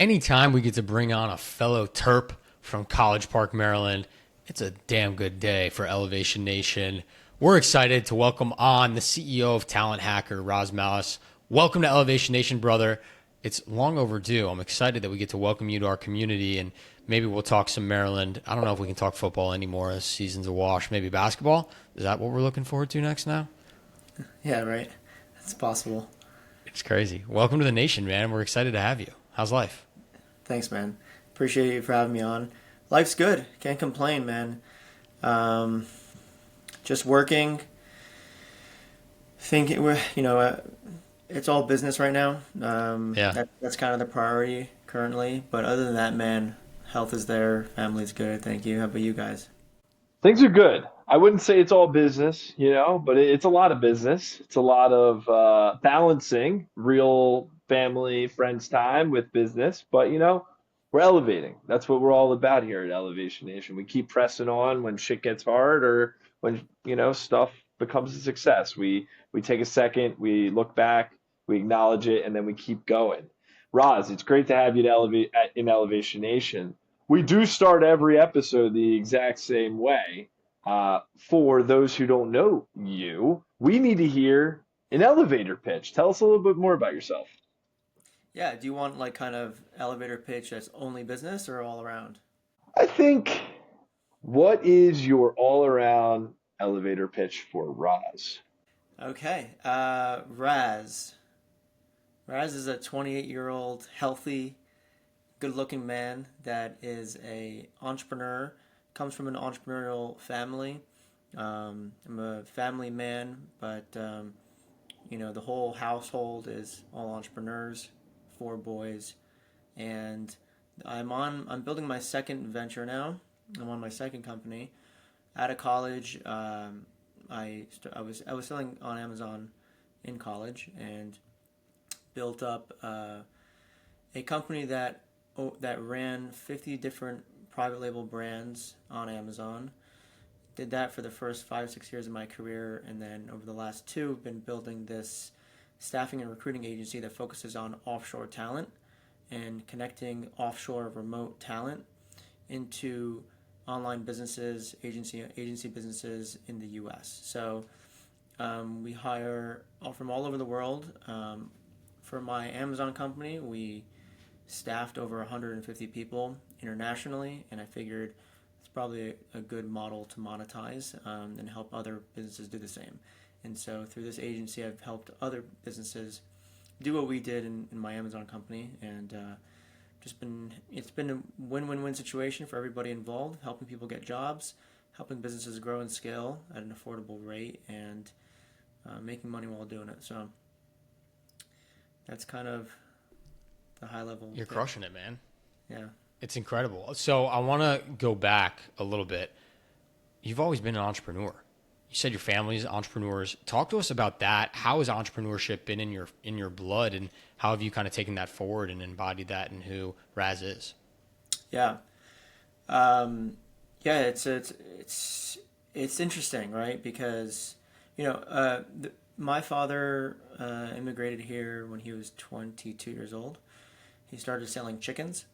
Anytime we get to bring on a fellow Terp from College Park, Maryland, it's a damn good day for Elevation Nation. We're excited to welcome on the CEO of Talent Hacker, Raz Malas. Welcome to Elevation Nation, brother. It's long overdue. I'm excited that we get to welcome you to our community, and maybe we'll talk some Maryland. I don't know if we can talk football anymore. This season's a wash. Maybe basketball. Is that what we're looking forward to next now? Yeah, right. That's possible. It's crazy. Welcome to the nation, man. We're excited to have you. How's life? Thanks, man. Appreciate you for having me on. Life's good. Can't complain, man. Um, just working. Thinking, it's all business right now. Yeah. That's kind of the priority currently. But other than that, man, health is there. Family's good. Thank you. How about you guys? Things are good. I wouldn't say it's all business, but it's a lot of business. It's a lot of balancing real family, friends time with business. But, we're elevating. That's what we're all about here at Elevation Nation. We keep pressing on when shit gets hard or when, stuff becomes a success. We take a second, we look back, we acknowledge it, and then we keep going. Roz, it's great to have you in Elevation Nation. We do start every episode the exact same way. For those who don't know you, we need to hear an elevator pitch. Tell us a little bit more about yourself. Yeah. Do you want like kind of elevator pitch that's only business or all around? I think, what is your all around elevator pitch for Roz? Okay. Raz. Raz is a 28-year-old healthy good-looking man that is a entrepreneur, comes from an entrepreneurial family. I'm a family man, but the whole household is all entrepreneurs, four boys, and I'm building my second venture now. I'm on my second company. Out of college, I was selling on Amazon in college and built up a company that ran 50 different private label brands on Amazon. Did that for the first 5, 6 years of my career, and then over the last two, I've been building this staffing and recruiting agency that focuses on offshore talent and connecting offshore remote talent into online businesses, agency businesses in the U.S. So we hire from all over the world. For my Amazon company, we staffed over 150 people internationally, and I figured it's probably a good model to monetize and help other businesses do the same. And so through this agency, I've helped other businesses do what we did in my Amazon company, and it's been a win-win-win situation for everybody involved, helping people get jobs, helping businesses grow and scale at an affordable rate, and making money while doing it. So that's kind of the high level You're thing. crushing it, man. Yeah. It's incredible. So I want to go back a little bit. You've always been an entrepreneur. You said your family's entrepreneurs. Talk to us about that. How has entrepreneurship been in your blood, and how have you kind of taken that forward and embodied that in who Raz is? Yeah. Yeah, it's interesting, right? Because my father immigrated here when he was 22 years old. He started selling chickens,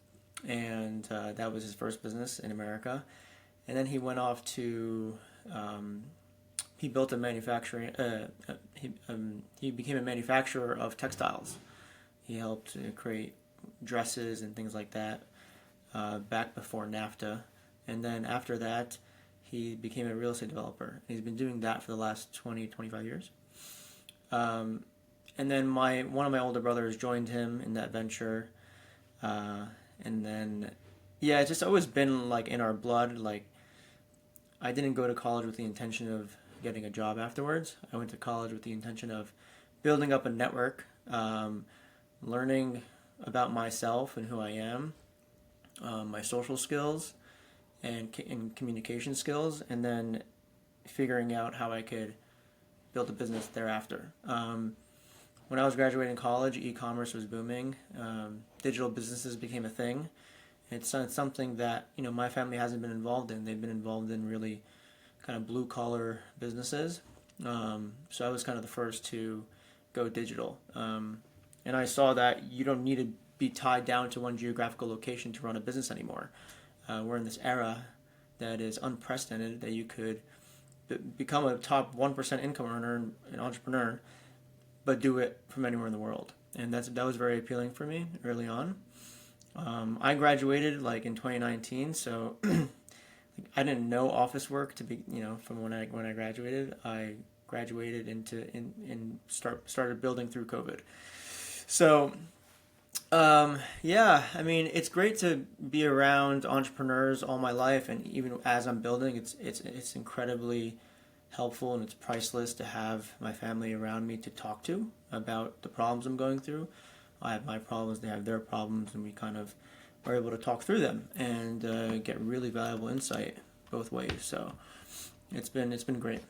and that was his first business in America. And then he went off to he built a manufacturing. He became a manufacturer of textiles. He helped create dresses and things like that back before NAFTA. And then after that, he became a real estate developer. He's been doing that for the last 20, 25 years. And then one of my older brothers joined him in that venture. And then, yeah, it's just always been like in our blood. Like, I didn't go to college with the intention of getting a job afterwards. I went to college with the intention of building up a network, learning about myself and who I am, my social skills and communication skills, and then figuring out how I could build a business thereafter. When I was graduating college, e-commerce was booming. Digital businesses became a thing. It's something that my family hasn't been involved in. They've been involved in really kind of blue collar businesses. So I was kind of the first to go digital. And I saw that you don't need to be tied down to one geographical location to run a business anymore. We're in this era that is unprecedented, that you could become a top 1% income earner, an entrepreneur, but do it from anywhere in the world. And that was very appealing for me early on. I graduated like in 2019, so I didn't know office work to be, from when I graduated. I graduated started building through COVID. So, yeah, I mean, it's great to be around entrepreneurs all my life, and even as I'm building, it's incredibly helpful, and it's priceless to have my family around me to talk to about the problems I'm going through. I have my problems, they have their problems, and we kind of are able to talk through them and get really valuable insight both ways. So it's been great.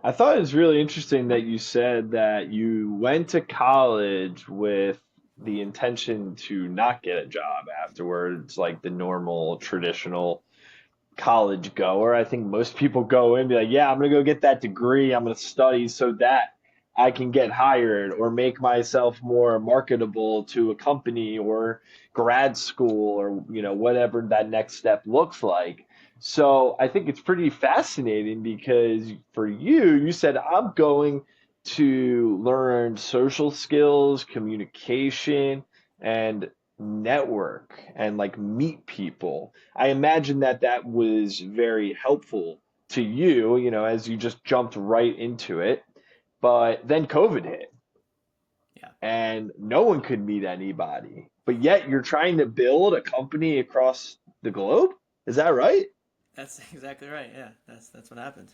I thought it was really interesting that you said that you went to college with the intention to not get a job afterwards, like the normal traditional college goer. I think most people go in and be like, yeah, I'm going to go get that degree. I'm going to study so that I can get hired or make myself more marketable to a company or grad school or, whatever that next step looks like. So I think it's pretty fascinating because for you, you said, I'm going to learn social skills, communication, and network and like meet people. I imagine that that was very helpful to you, as you just jumped right into it. But then COVID hit Yeah, and no one could meet anybody. But yet you're trying to build a company across the globe? Is that right? that's exactly right. Yeah, that's what happened.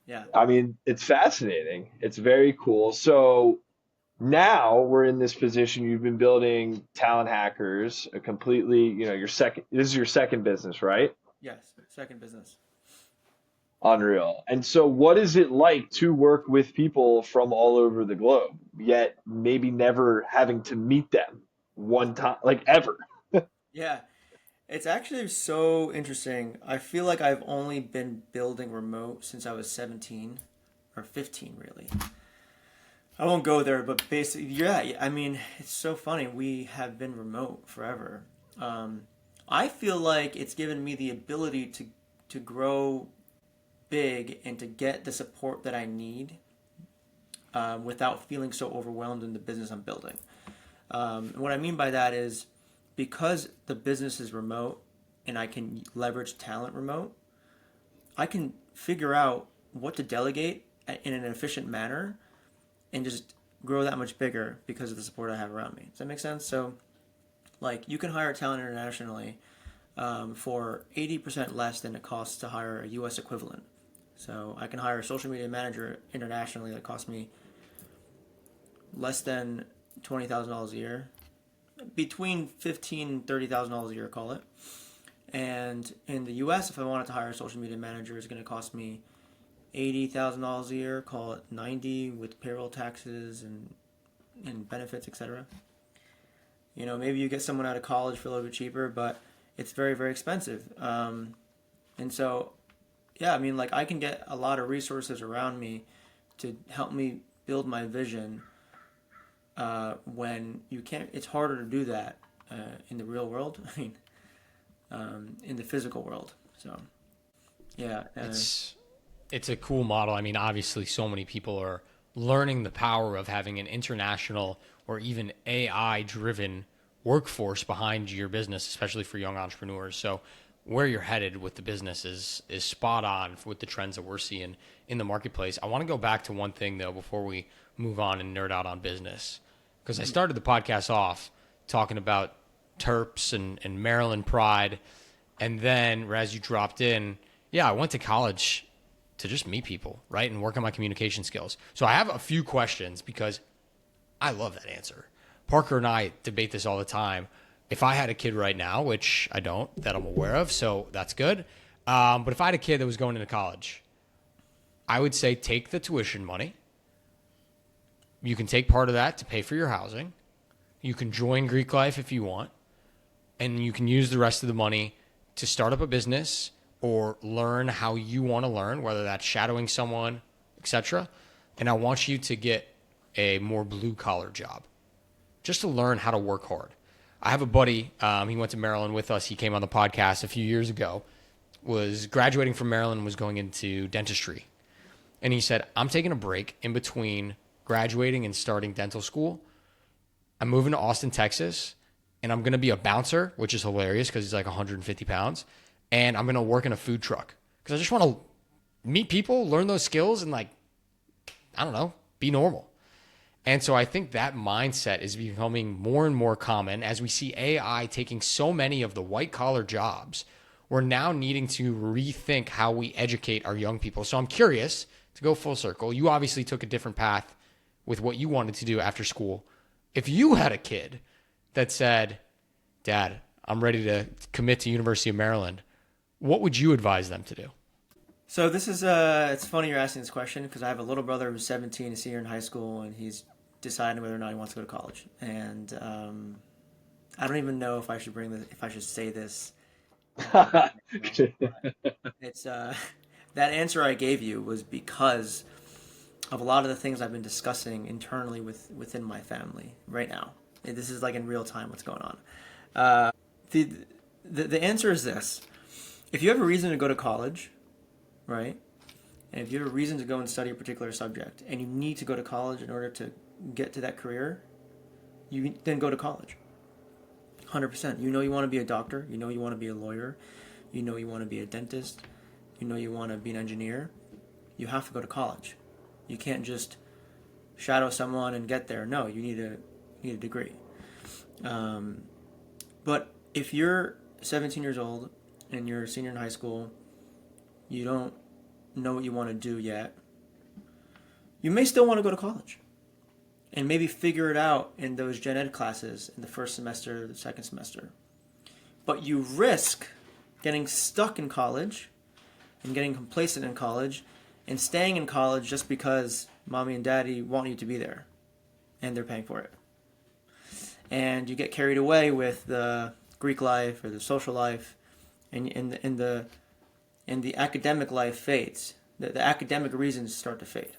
Yeah. I mean, it's fascinating. It's very cool. So now we're in this position. You've been building Talent Hackers, a completely, this is your second business, right? Yes. Second business. Unreal. And so, what is it like to work with people from all over the globe, yet maybe never having to meet them one time, like ever? Yeah. It's actually so interesting. I feel like I've only been building remote since I was 17 or 15, really. I won't go there, but basically, yeah, I mean, it's so funny. We have been remote forever. Um, I feel like it's given me the ability to grow big and to get the support that I need without feeling so overwhelmed in the business I'm building. And what I mean by that is because the business is remote and I can leverage talent remote, I can figure out what to delegate in an efficient manner and just grow that much bigger because of the support I have around me. Does that make sense? So, like, you can hire talent internationally for 80% less than it costs to hire a US equivalent. So, I can hire a social media manager internationally that costs me less than $20,000 a year, between $15,000 and $30,000 a year, call it. And in the US, if I wanted to hire a social media manager, it's going to cost me $80,000 a year, call it 90 with payroll taxes and benefits, etc. Maybe you get someone out of college for a little bit cheaper, but it's very, very expensive. And so, yeah, I mean, like I can get a lot of resources around me to help me build my vision when you can't, it's harder to do that in the real world. I mean, in the physical world. So, yeah. It's a cool model. I mean, obviously, so many people are learning the power of having an international or even AI-driven workforce behind your business, especially for young entrepreneurs. So, where you're headed with the business is spot on with the trends that we're seeing in the marketplace. I want to go back to one thing though before we move on and nerd out on business, because I started the podcast off talking about Terps and Maryland pride, and then as you dropped in, yeah, I went to college to just meet people, right, and work on my communication skills. So I have a few questions because I love that answer. Parker and I debate this all the time. If I had a kid right now, which I don't, that I'm aware of, so that's good. But if I had a kid that was going into college, I would say take the tuition money. You can take part of that to pay for your housing. You can join Greek Life if you want. And you can use the rest of the money to start up a business or learn how you want to learn, whether that's shadowing someone, etc. And I want you to get a more blue collar job. just to learn how to work hard. I have a buddy, he went to Maryland with us. He came on the podcast a few years ago, was graduating from Maryland, was going into dentistry. And he said, I'm taking a break in between graduating and starting dental school. I'm moving to Austin, Texas, and I'm going to be a bouncer, which is hilarious because he's like 150 pounds. And I'm going to work in a food truck because I just want to meet people, learn those skills, and like, I don't know, be normal. And so I think that mindset is becoming more and more common as we see AI taking so many of the white collar jobs. We're now needing to rethink how we educate our young people. So I'm curious, to go full circle, you obviously took a different path with what you wanted to do after school. If you had a kid that said, Dad, I'm ready to commit to University of Maryland, what would you advise them to do? So this is it's funny you're asking this question because I have a little brother who's 17, a senior in high school, and he's deciding whether or not he wants to go to college. And I don't even know if I should if I should say this. It's that answer I gave you was because of a lot of the things I've been discussing internally within my family right now. This is like in real time what's going on. The answer is this: if you have a reason to go to college, right? And if you have a reason to go and study a particular subject, and you need to go to college in order to get to that career, you then go to college. 100%. You know you want to be a doctor. You know you want to be a lawyer. You know you want to be a dentist. You know you want to be an engineer. You have to go to college. You can't just shadow someone and get there. No, you need a degree. But if you're 17 years old and you're a senior in high school, you don't know what you want to do yet, you may still want to go to college and maybe figure it out in those gen ed classes in the first semester, the second semester. But you risk getting stuck in college and getting complacent in college and staying in college just because mommy and daddy want you to be there and they're paying for it. And you get carried away with the Greek life or the social life, and the academic life fades. The academic reasons start to fade.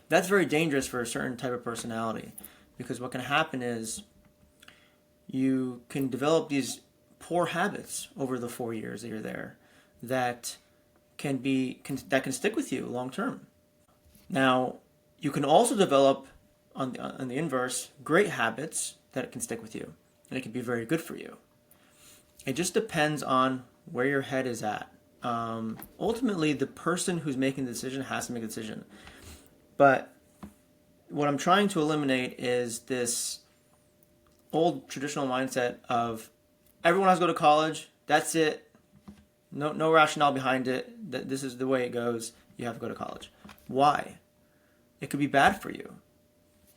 That's very dangerous for a certain type of personality, because what can happen is you can develop these poor habits over the 4 years that you're there that can stick with you long term. Now, you can also develop on the inverse great habits that can stick with you, and it can be very good for you. It just depends on where your head is at. Ultimately, the person who's making the decision has to make a decision. But what I'm trying to eliminate is this old traditional mindset of everyone has to go to college. That's it. No rationale behind it. This is the way it goes. You have to go to college. Why? It could be bad for you.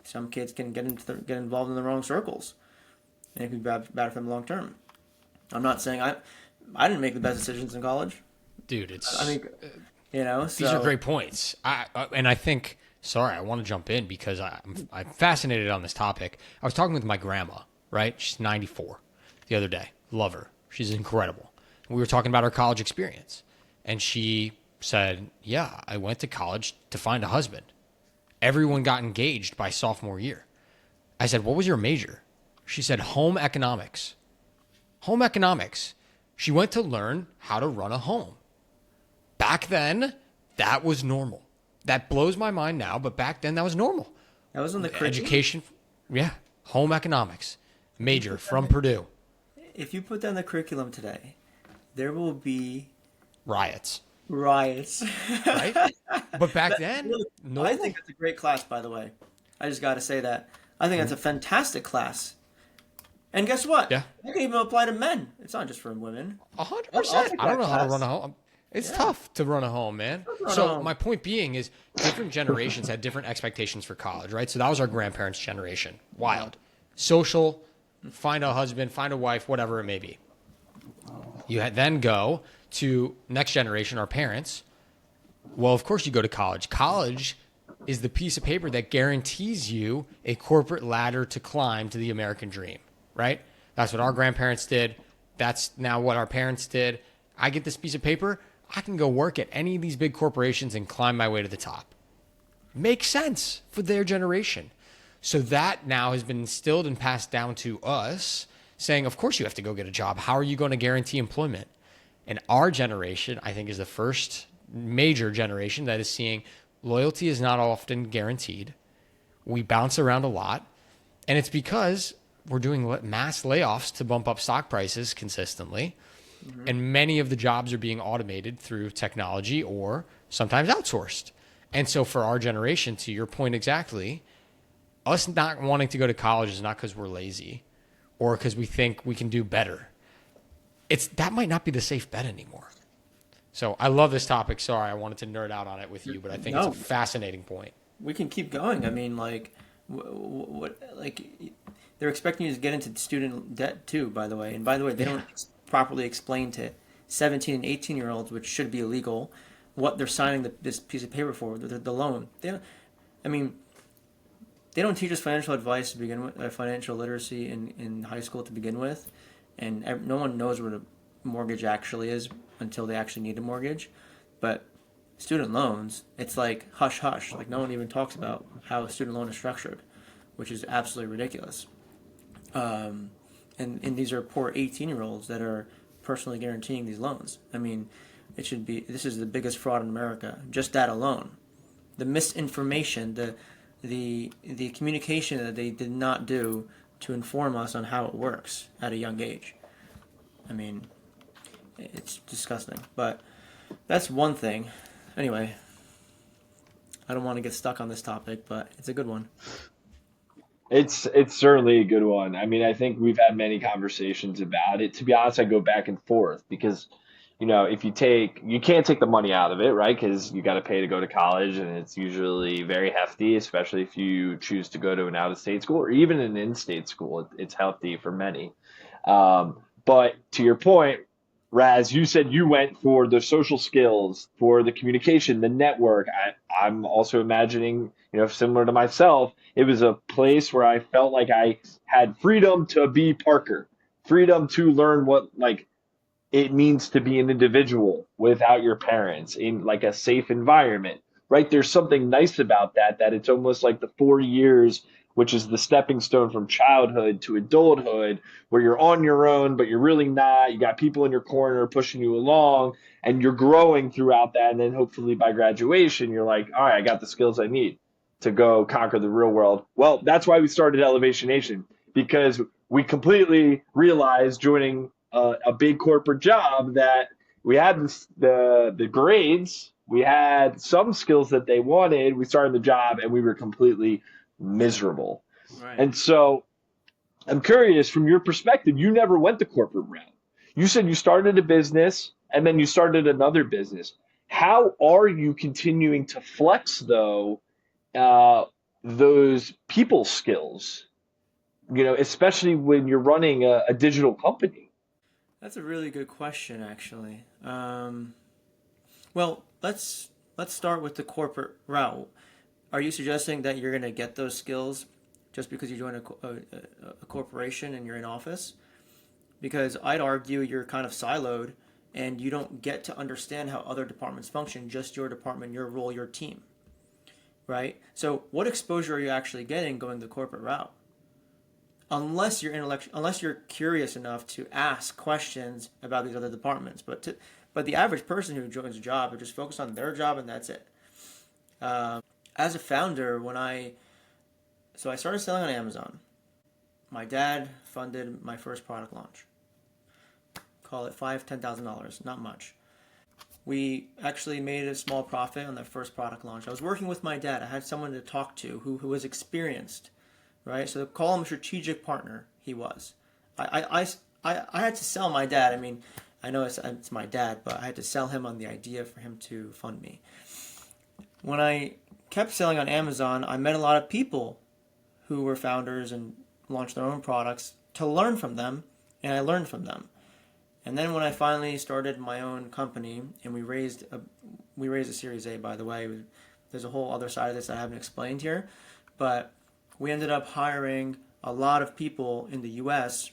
Some kids can get involved in the wrong circles, and it could be bad for them long term. I'm not saying I didn't make the best decisions in college. Dude, these are great points. I think, sorry, I want to jump in because I'm fascinated on this topic. I was talking with my grandma, right? She's 94 the other day. Love her. She's incredible. We were talking about her college experience, and she said, yeah, I went to college to find a husband. Everyone got engaged by sophomore year. I said, what was your major? She said, home economics. Home economics. She went to learn how to run a home. Back then, that was normal. That blows my mind now, but back then that was normal. That was on the curriculum? Education. Yeah. Home economics. Major from Purdue. If you put down the curriculum today, there will be riots. Right? But back then, I think it's a great class, by the way. I just got to say that. I think that's a fantastic class. And guess what? Yeah. It can even apply to men. It's not just for women. 100%. I don't know how to run a home. It's tough to run a home, man. So my point being is different generations had different expectations for college, right? So that was our grandparents' generation. Wild. Social, find a husband, find a wife, whatever it may be. You then go to next generation, our parents. Well, of course you go to college. College is the piece of paper that guarantees you a corporate ladder to climb to the American dream, right? That's what our grandparents did. That's now what our parents did. I get this piece of paper. I can go work at any of these big corporations and climb my way to the top. Makes sense for their generation. So that now has been instilled and passed down to us, saying, of course you have to go get a job. How are you going to guarantee employment? And our generation, I think, is the first major generation that is seeing loyalty is not often guaranteed. We bounce around a lot. And it's because we're doing mass layoffs to bump up stock prices consistently. Mm-hmm. And many of the jobs are being automated through technology or sometimes outsourced. And so for our generation, to your point exactly, us not wanting to go to college is not because we're lazy or because we think we can do better. That might not be the safe bet anymore. So I love this topic. Sorry, I wanted to nerd out on it with you, but I think it's a fascinating point. We can keep going. I mean, like, they're expecting you to get into student debt too, by the way. And by the way, they don't properly explain to 17 and 18-year-olds, which should be illegal, what they're signing this piece of paper for, the loan. They don't teach us financial advice to begin with, financial literacy in high school to begin with. And no one knows what a mortgage actually is until they actually need a mortgage. But student loans, it's like hush hush. Like no one even talks about how a student loan is structured, which is absolutely ridiculous. And these are poor 18-year-olds that are personally guaranteeing these loans. I mean, this is the biggest fraud in America. Just that alone, the misinformation, the communication that they did not do to inform us on how it works at a young age. I mean, it's disgusting. But that's one thing. Anyway, I don't want to get stuck on this topic, but it's a good one. It's certainly a good one. I mean, I think we've had many conversations about it. To be honest, I go back and forth because, if you can't take the money out of it, right? Because you got to pay to go to college, and it's usually very hefty, especially if you choose to go to an out-of-state school or even an in-state school. It's hefty for many. But to your point, Raz, you said you went for the social skills, for the communication, the network. I'm also imagining, similar to myself, it was a place where I felt like I had freedom to be Parker, freedom to learn what it means to be an individual without your parents in like a safe environment, right? There's something nice about that it's almost like the 4 years, which is the stepping stone from childhood to adulthood, where you're on your own, but you're really not. You got people in your corner pushing you along, and you're growing throughout that. And then hopefully by graduation, you're like, all right, I got the skills I need to go conquer the real world. Well, that's why we started Elevation Nation, because we completely realized joining a big corporate job that we had the grades, we had some skills that they wanted. We started the job and we were completely miserable. Right. And so I'm curious, from your perspective, you never went the corporate route. You said you started a business and then you started another business. How are you continuing to flex, though, those people skills, especially when you're running a digital company? That's a really good question, actually. Well, let's start with the corporate route. Are you suggesting that you're going to get those skills just because you join a corporation and you're in office? Because I'd argue you're kind of siloed and you don't get to understand how other departments function, just your department, your role, your team, right? So what exposure are you actually getting going the corporate route? Unless you're curious enough to ask questions about these other departments. But the average person who joins a job are just focused on their job and that's it. As a founder, I started selling on Amazon. My dad funded my first product launch. Call it $5,000-$10,000, not much. We actually made a small profit on that first product launch. I was working with my dad. I had someone to talk to who was experienced, right? So call him a strategic partner. He was. I had to sell my dad. I mean, I know it's my dad, but I had to sell him on the idea for him to fund me. When I kept selling on Amazon, I met a lot of people who were founders and launched their own products to learn from them, and I learned from them. And then when I finally started my own company, and we raised a Series A, by the way. There's a whole other side of this that I haven't explained here, but we ended up hiring a lot of people in the U.S.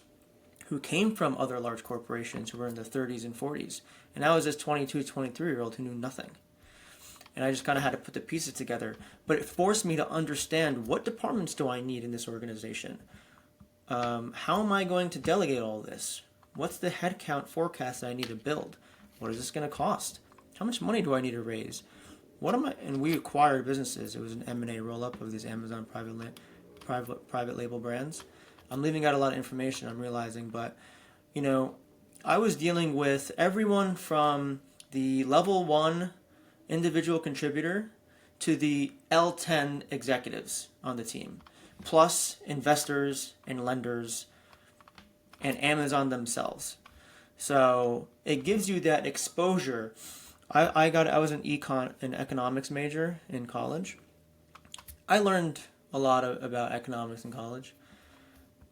who came from other large corporations who were in their 30s and 40s. And I was this 22, 23-year-old who knew nothing. and I just kind of had to put the pieces together. But it forced me to understand, what departments do I need in this organization? How am I going to delegate all this? What's the headcount forecast that I need to build? What is this going to cost? How much money do I need to raise? And we acquired businesses. It was an M&A roll-up of these Amazon private label brands. I'm leaving out a lot of information, I'm realizing, but, I was dealing with everyone from the level 1 individual contributor to the L10 executives on the team, plus investors and lenders and Amazon themselves. So it gives you that exposure. I was an economics major in college. I learned a lot about economics in college.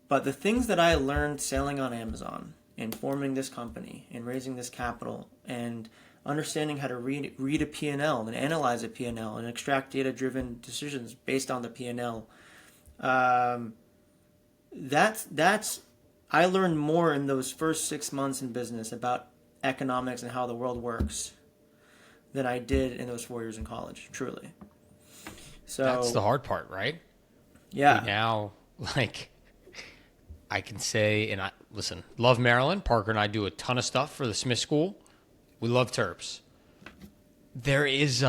But the things that I learned sailing on Amazon and forming this company and raising this capital and understanding how to read a P&L and analyze a P&L and extract data-driven decisions based on the P&L, that's I learned more in those first 6 months in business about economics and how the world works than I did in those 4 years in college, truly. So that's the hard part, right? Yeah. Now, I can say, and listen, love Maryland. Parker and I do a ton of stuff for the Smith School. We love Terps. There's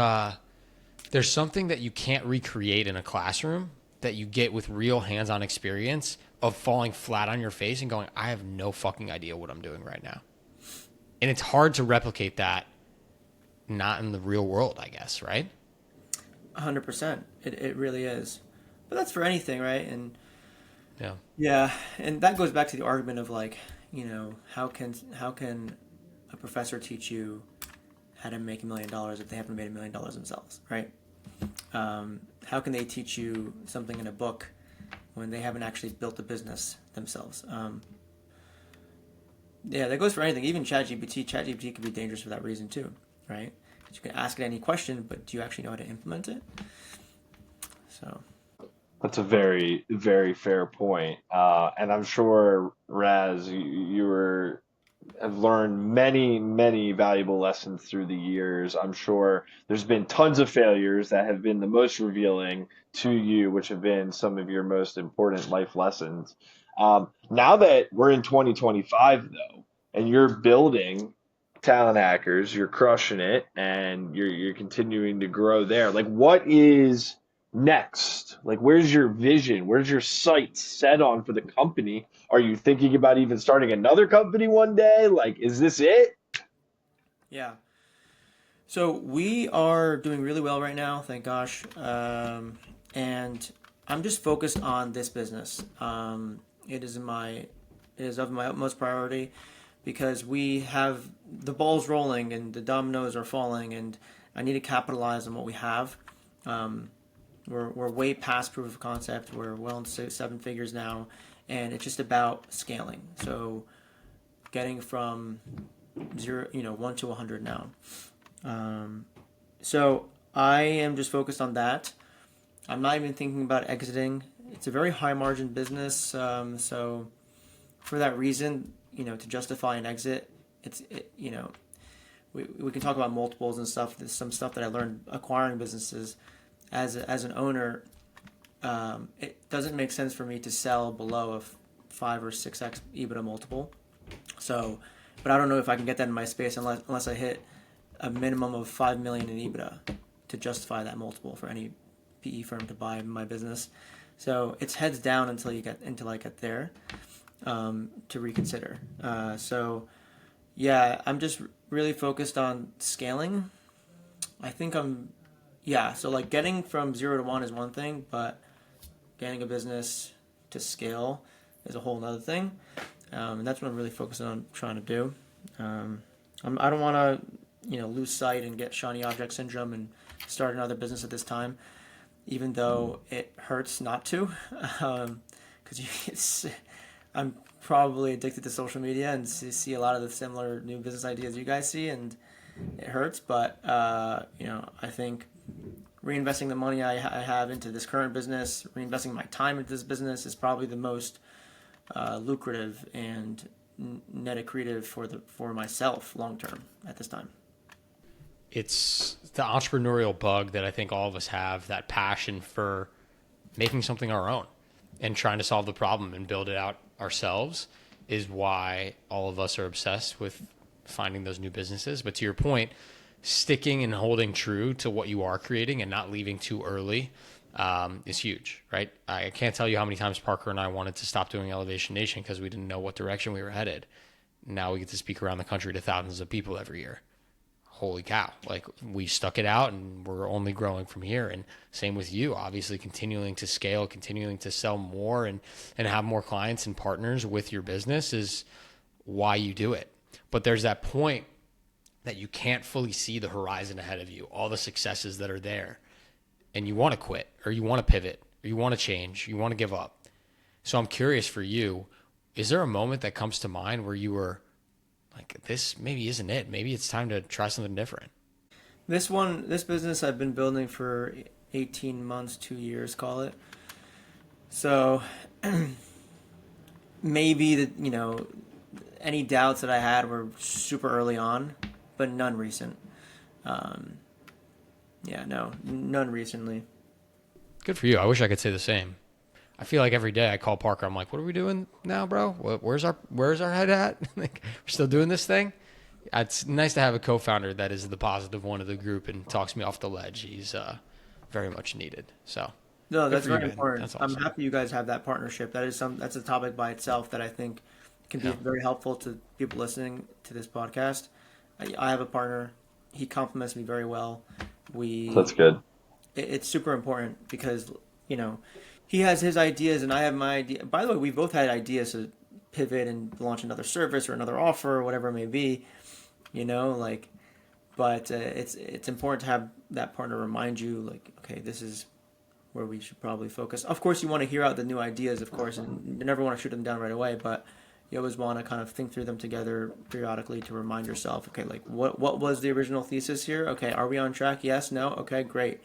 something that you can't recreate in a classroom that you get with real hands-on experience of falling flat on your face and going, I have no fucking idea what I'm doing right now. And it's hard to replicate that, not in the real world, I guess, right? 100%. It really is. But that's for anything, right? And yeah, and that goes back to the argument of how can a professor teach you how to make $1 million if they haven't made $1 million themselves, right? How can they teach you something in a book when they haven't actually built a business themselves? That goes for anything. Even ChatGPT could be dangerous for that reason too, right? You can ask it any question, but do you actually know how to implement it? So That's a very, very fair point. And I'm sure, Raz, you have learned many, many valuable lessons through the years. I'm sure there's been tons of failures that have been the most revealing to you, which have been some of your most important life lessons. Now that we're in 2025, though, and you're building Talent Hackers, you're crushing it, and you're continuing to grow there. What is next? Where's your vision? Where's your sights set on for the company? Are you thinking about even starting another company one day? Is this it? yeah. So we are doing really well right now, thank gosh. And I'm just focused on this business. It is of my utmost priority because we have the balls rolling and the dominoes are falling, and I need to capitalize on what we have. We're way past proof of concept. We're well into 7 figures now, and it's just about scaling. So getting from 1 to 100 now. So I am just focused on that. I'm not even thinking about exiting. It's a very high margin business. So for that reason, to justify an exit, we can talk about multiples and stuff. There's some stuff that I learned acquiring businesses. As an owner, it doesn't make sense for me to sell below a 5 or 6x EBITDA multiple. So, but I don't know if I can get that in my space unless I hit a minimum of 5 million in EBITDA to justify that multiple for any PE firm to buy my business. So it's heads down until I get there to reconsider. So yeah, I'm just really focused on scaling. I think so getting from 0 to 1 is one thing, but getting a business to scale is a whole other thing. And that's what I'm really focused on trying to do. I don't want to, lose sight and get shiny object syndrome and start another business at this time, even though it hurts not to, because I'm probably addicted to social media and see a lot of the similar new business ideas you guys see, and it hurts. But I think reinvesting the money I have into this current business, reinvesting my time into this business is probably the most lucrative and net accretive for myself long term at this time. it's the entrepreneurial bug that I think all of us have, that passion for making something our own and trying to solve the problem and build it out ourselves is why all of us are obsessed with finding those new businesses. But to your point, sticking and holding true to what you are creating and not leaving too early is huge, right? I can't tell you how many times Parker and I wanted to stop doing Elevation Nation because we didn't know what direction we were headed. Now we get to speak around the country to thousands of people every year. Holy cow. Like, we stuck it out and we're only growing from here. And same with you, obviously continuing to scale, continuing to sell more and have more clients and partners with your business is why you do it. But there's that point that you can't fully see the horizon ahead of you, all the successes that are there, and you want to quit or you want to pivot or you want to change, you want to give up. So I'm curious for you, is there a moment that comes to mind where you were like, this maybe isn't it? Maybe it's time to try something different. This business I've been building for 18 months, 2 years, call it. So maybe any doubts that I had were super early on, but none recent. None recently. Good for you. I wish I could say the same. I feel like every day I call Parker, I'm like, what are we doing now, bro? Where's our head at? Like, we're still doing this thing? It's nice to have a co-founder that is the positive one of the group and talks me off the ledge. He's very much needed. So no, that's very you, important. That's awesome. I'm happy you guys have that partnership. That's a topic by itself that I think can be very helpful to people listening to this podcast. I have a partner. He complements me very well. That's good. It's super important because, he has his ideas and I have my idea. By the way, we both had ideas to pivot and launch another service or another offer or whatever it may be, but it's important to have that partner remind you, like, okay, this is where we should probably focus. Of course, you want to hear out the new ideas, of course, and you never want to shoot them down right away, but you always want to kind of think through them together periodically to remind yourself, okay, like what was the original thesis here? Okay, are we on track? Yes, no? Okay, great.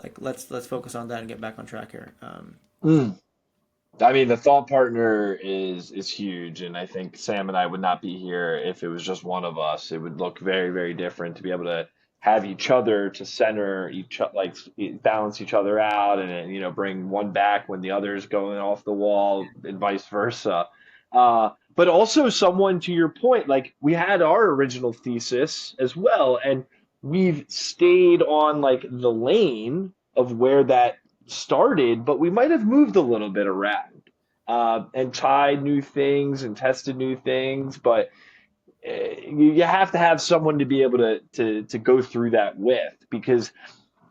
Like, let's focus on that and get back on track here. I mean, the thought partner is huge, and I think Sam and I would not be here if it was just one of us. It would look very, very different to be able to have each other to center like balance each other out, and bring one back when the other is going off the wall, and vice versa. But also someone, to your point, like, we had our original thesis as well, and we've stayed on like the lane of where that started, but we might have moved a little bit around and tried new things and tested new things. But you have to have someone to be able to go through that with, because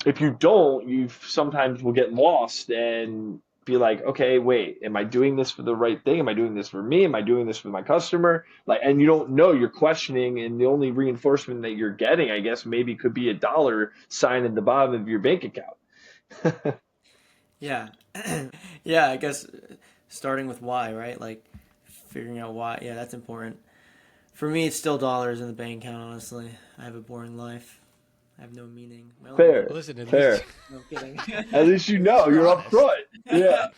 if you don't, you sometimes will get lost and be like, okay, wait, am I doing this for the right thing? Am I doing this for me? Am I doing this for my customer? Like, and you don't know, you're questioning, and the only reinforcement that you're getting, I guess, maybe could be a dollar sign at the bottom of your bank account. Yeah. Yeah, I guess starting with why, right? Like, figuring out why. Yeah, that's important. For me, it's still dollars in the bank account, honestly. I have a boring life. I have no meaning. Fair. Listen, at Fair. least No kidding. At least you're up front. Yeah.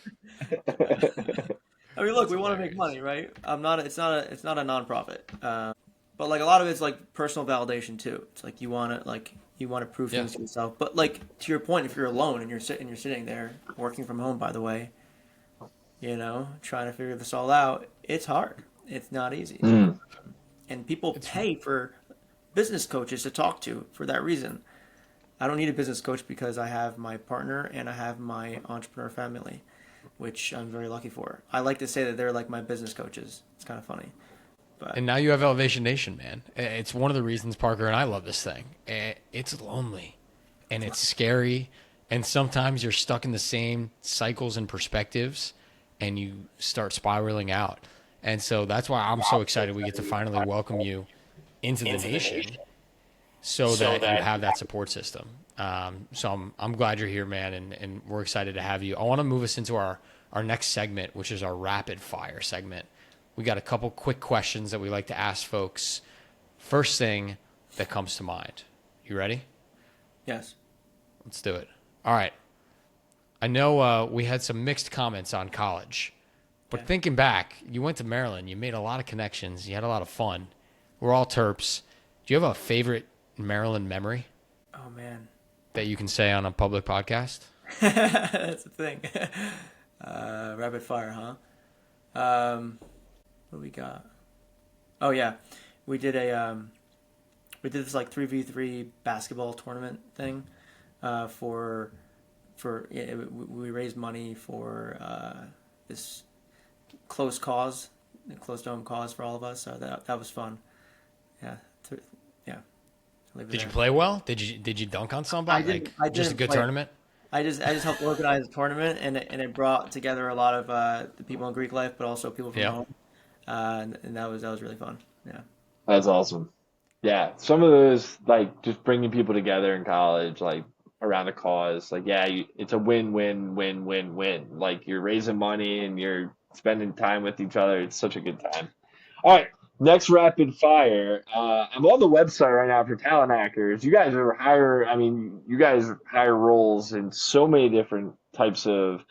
I mean, look, we want to make money, right? It's not a nonprofit. But like, a lot of it's like personal validation too. It's like you want to prove things to yourself. But like, to your point, if you're alone and you're sitting there working from home, by the way, trying to figure this all out, it's hard. It's not easy. And people pay for business coaches to talk to for that reason. I don't need a business coach because I have my partner and I have my entrepreneur family, which I'm very lucky for. I like to say that they're like my business coaches. It's kind of funny. And now you have Elevation Nation, man. It's one of the reasons Parker and I love this thing. It's lonely and it's scary. And sometimes you're stuck in the same cycles and perspectives and you start spiraling out. And so that's why I'm so excited we get to finally welcome you into the nation so that you have that support system. So I'm glad you're here, man. And we're excited to have you. I want to move us into our next segment, which is our rapid fire segment. We got a couple quick questions that we like to ask folks. First thing that comes to mind. You ready? Yes. Let's do it. All right. I know we had some mixed comments on college, but thinking back, you went to Maryland. You made a lot of connections. You had a lot of fun. We're all Terps. Do you have a favorite Maryland memory Oh man, that you can say on a public podcast? that's the thing. Rapid fire, huh? What do we got? Oh yeah, we did this like 3v3 basketball tournament thing, for we raised money for this close cause, close to home cause for all of us. So that was fun. Yeah, yeah. I'll leave it Did you there. play well? Did you dunk on somebody? Like I just a didn't good play. tournament? I just helped organize the tournament, and it brought together a lot of the people in Greek life, but also people from Yeah. home, and that was really fun. Yeah. That's awesome. Yeah, some of those like just bringing people together in college, like around a cause, like yeah, it's a win, win, win, win, win. Like you're raising money and you're spending time with each other. It's such a good time. All right, next rapid fire. I'm on the website right now for talent hackers. You guys are hire. I mean, you guys hire roles in so many different types of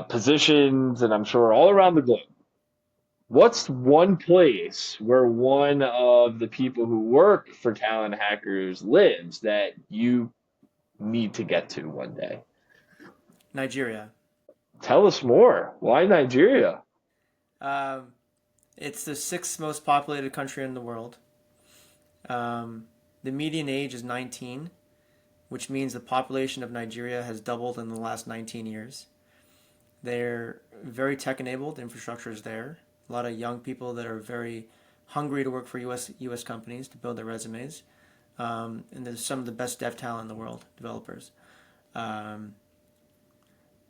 positions, and I'm sure all around the globe. What's one place where one of the people who work for talent hackers lives that you need to get to one day? Nigeria. Tell us more. Why Nigeria? Um, it's the sixth most populated country in the world. The median age is 19, which means the population of Nigeria has doubled in the last 19 years. They're very tech enabled. Infrastructure is there. A lot of young people that are very hungry to work for U.S. companies to build their resumes. And there's some of the best dev talent in the world, developers. Um,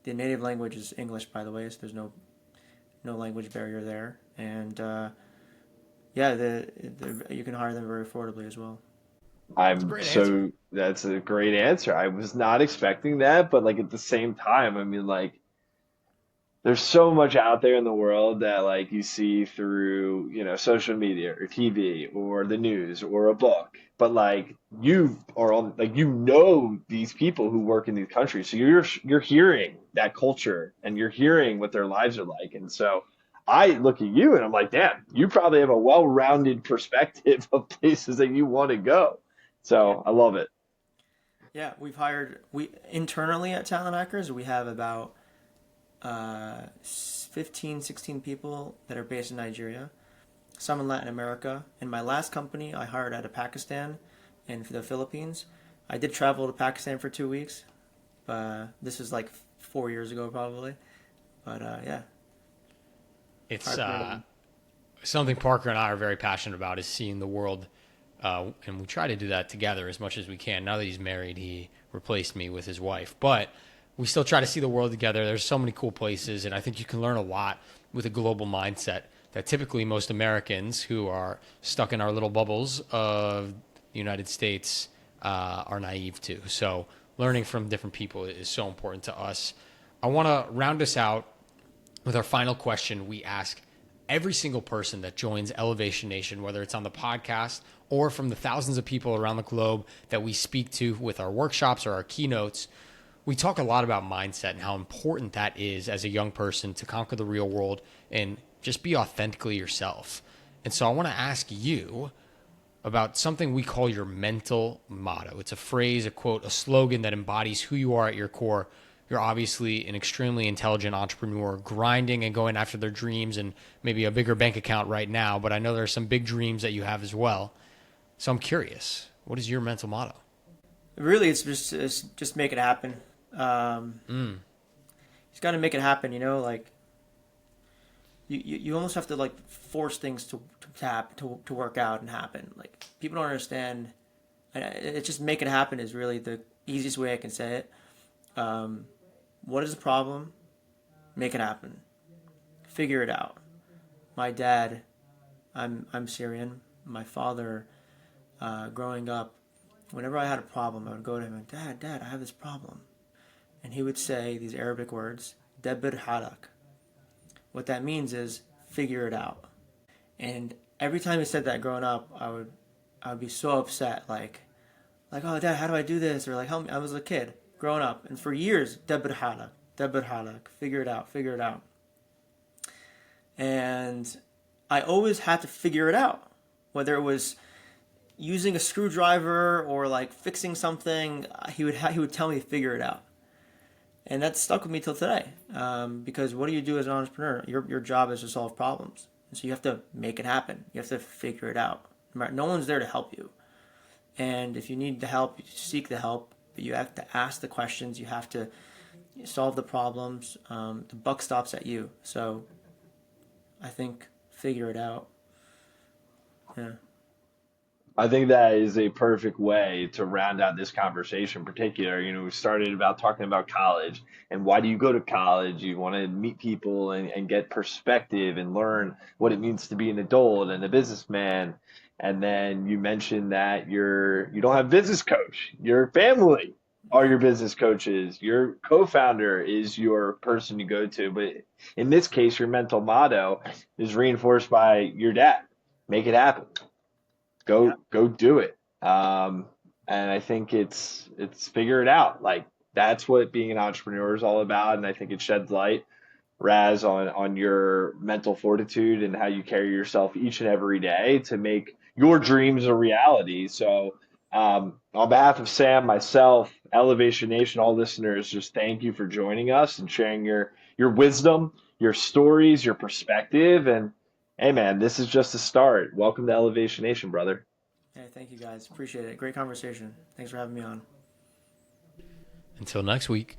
the native language is English, by the way, so there's no language barrier there. And yeah, you can hire them very affordably as well. It's a I'm great answer. so that's a great answer. I was not expecting that, but like at the same time, I mean like there's so much out there in the world that like you see through, social media or TV or the news or a book. But like you are on like these people who work in these countries. So you're hearing that culture and you're hearing what their lives are like. And so I look at you and I'm like, damn, you probably have a well-rounded perspective of places that you want to go. Yeah. So I love it. Yeah, we internally at Talent Hackers, we have about 15, 16 people that are based in Nigeria, some in Latin America. In my last company, I hired out of Pakistan and the Philippines. I did travel to Pakistan for 2 weeks. This is like 4 years ago, probably. But yeah, It's hard for me to. something Parker and I are very passionate about is seeing the world, and we try to do that together as much as we can. Now that he's married, he replaced me with his wife, but we still try to see the world together. There's so many cool places, and I think you can learn a lot with a global mindset that typically most Americans who are stuck in our little bubbles of the United States are naive to. So learning from different people is so important to us. I want to round us out with our final question. We ask every single person that joins Elevation Nation, whether it's on the podcast or from the thousands of people around the globe that we speak to with our workshops or our keynotes. We talk a lot about mindset and how important that is as a young person to conquer the real world and just be authentically yourself. And so I want to ask you about something we call your mental motto. It's a phrase, a quote, a slogan that embodies who you are at your core. You're obviously an extremely intelligent entrepreneur, grinding and going after their dreams and maybe a bigger bank account right now, but I know there are some big dreams that you have as well. So I'm curious, what is your mental motto? Really, it's just make it happen. Um, He's got to make it happen. Like you almost have to like force things to work out and happen. Like people don't understand. It's just make it happen is really the easiest way I can say it. Um, what is the problem? Make it happen. Figure it out. My dad, I'm Syrian. My father, growing up, whenever I had a problem, I would go to him and Dad, I have this problem, and he would say these Arabic words, "Debir halak." What that means is figure it out. And every time he said that growing up, I would be so upset, like oh Dad, how do I do this? Or like help me. I was a kid growing up, and for years, debir halak, figure it out. And I always had to figure it out, whether it was using a screwdriver or like fixing something, he would tell me to figure it out. And that stuck with me till today. Because what do you do as an entrepreneur? Your job is to solve problems. And so you have to make it happen. You have to figure it out. No one's there to help you. And if you need the help, you seek the help. But you have to ask the questions. You have to solve the problems. The buck stops at you. So I think figure it out. Yeah. I think that is a perfect way to round out this conversation in particular. We started about talking about college and why do you go to college? You want to meet people and get perspective and learn what it means to be an adult and a businessman. And then you mentioned that you don't have a business coach. Your family are your business coaches. Your co-founder is your person you go to. But in this case, your mental motto is reinforced by your dad. Make it happen. Yeah. Go do it. And I think it's figure it out. Like that's what being an entrepreneur is all about. And I think it sheds light, Raz, on your mental fortitude and how you carry yourself each and every day to make your dreams a reality. So on behalf of Sam, myself, Elevation Nation, all listeners, just thank you for joining us and sharing your wisdom, your stories, your perspective, and hey, man, this is just a start. Welcome to Elevation Nation, brother. Hey, thank you guys. Appreciate it. Great conversation. Thanks for having me on. Until next week.